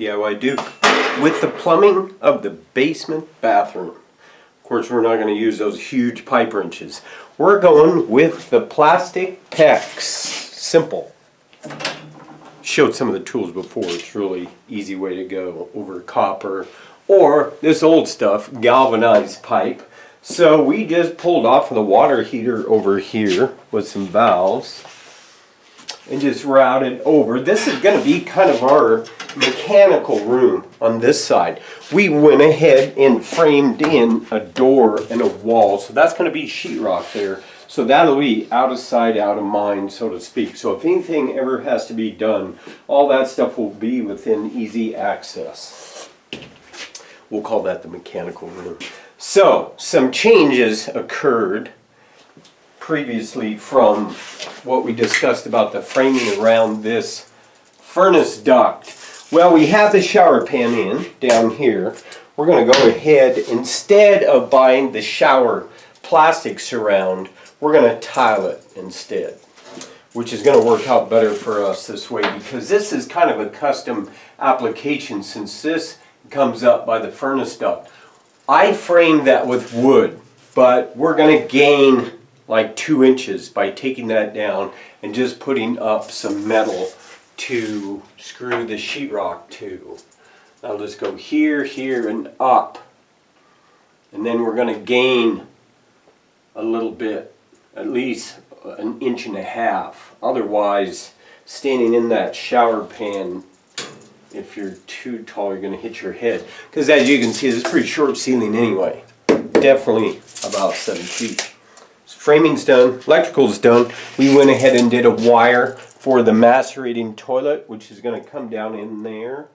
DIY Duke, with the plumbing of the basement bathroom. Of course, we're not going to use those huge pipe wrenches. We're going with the plastic PEX. Simple. Showed some of the tools before. It's really easy way to go over copper or this old stuff, galvanized pipe. So we just pulled off the water heater over here with some valves and just routed over. This is going to be kind of our mechanical room on this side. We went ahead and framed in a door and a wall, so that's going to be sheetrock there. So that'll be out of sight, out of mind, so to speak. So if anything ever has to be done, all that stuff will be within easy access. We'll call that the mechanical room. So some changes occurred previously from what we discussed about the framing around this furnace duct. Well, we have the shower pan in down here. We're going to go ahead, instead of buying the shower plastic surround, we're going to tile it instead, which is going to work out better for us this way, because this is kind of a custom application since this comes up by the furnace duct. I framed that with wood, but we're going to gain like 2 inches by taking that down and just putting up some metal to screw the sheetrock to. I'll just go here, here, and up. And then we're going to gain a little bit, at least 1.5 inches. Otherwise, standing in that shower pan, if you're too tall, you're going to hit your head. Because as you can see, this is pretty short ceiling anyway. Definitely about 7 feet. So framing's done, electrical's done. We went ahead and did a wire for the macerating toilet, which is going to come down in there.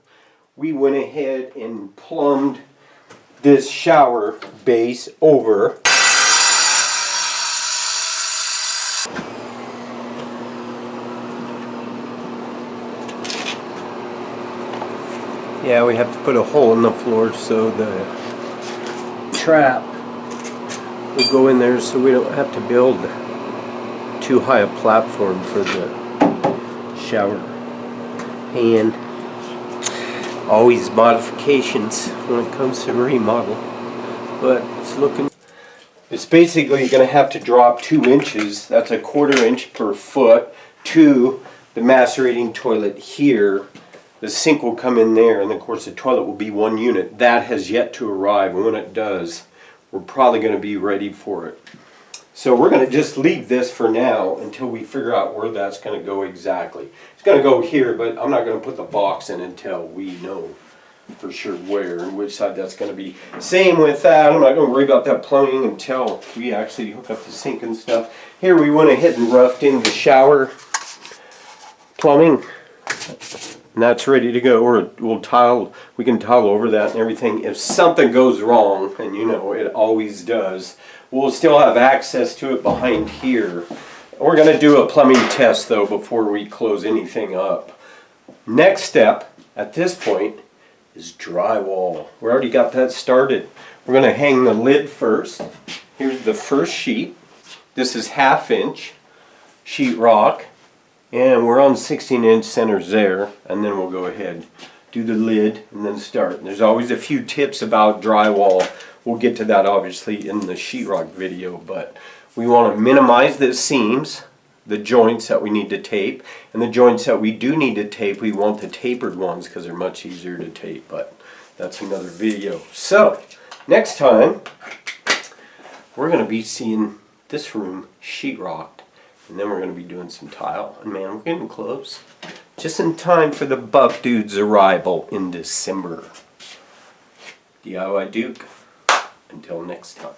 We went ahead and plumbed this shower base over. Yeah, we have to put a hole in the floor so the trap will go in there, so we don't have to build too high a platform for the shower pan. Always modifications when it comes to remodel, but it's basically going to have to drop 2 inches. That's a 1/4 inch per foot to the macerating toilet here. The sink will come in there, and of course the toilet will be 1 unit. That has yet to arrive, and when it does, we're probably going to be ready for it. So we're going to just leave this for now until we figure out where that's going to go exactly. It's going to go here, but I'm not going to put the box in until we know for sure where and which side that's going to be. Same with that. I'm not going to worry about that plumbing until we actually hook up the sink and stuff. Here we went ahead and roughed in the shower plumbing. And that's ready to go. Or we can tile over that and everything. If something goes wrong, and you know it always does, we'll still have access to it behind here. We're going to do a plumbing test though before we close anything up. Next step at this point is drywall. We already got that started. We're going to hang the lid first. Here's the first sheet. This is 1/2 inch sheetrock. And we're on 16-inch centers there, and then we'll go ahead, do the lid, and then start. And there's always a few tips about drywall. We'll get to that obviously in the sheetrock video, but we want to minimize the seams, the joints that we need to tape, and the joints that we do need to tape, we want the tapered ones because they're much easier to tape, but that's another video. So, next time, we're going to be seeing this room sheetrocked. And then we're going to be doing some tile. And man, we're getting close. Just in time for the buff dude's arrival in December. DIY Duke. Until next time.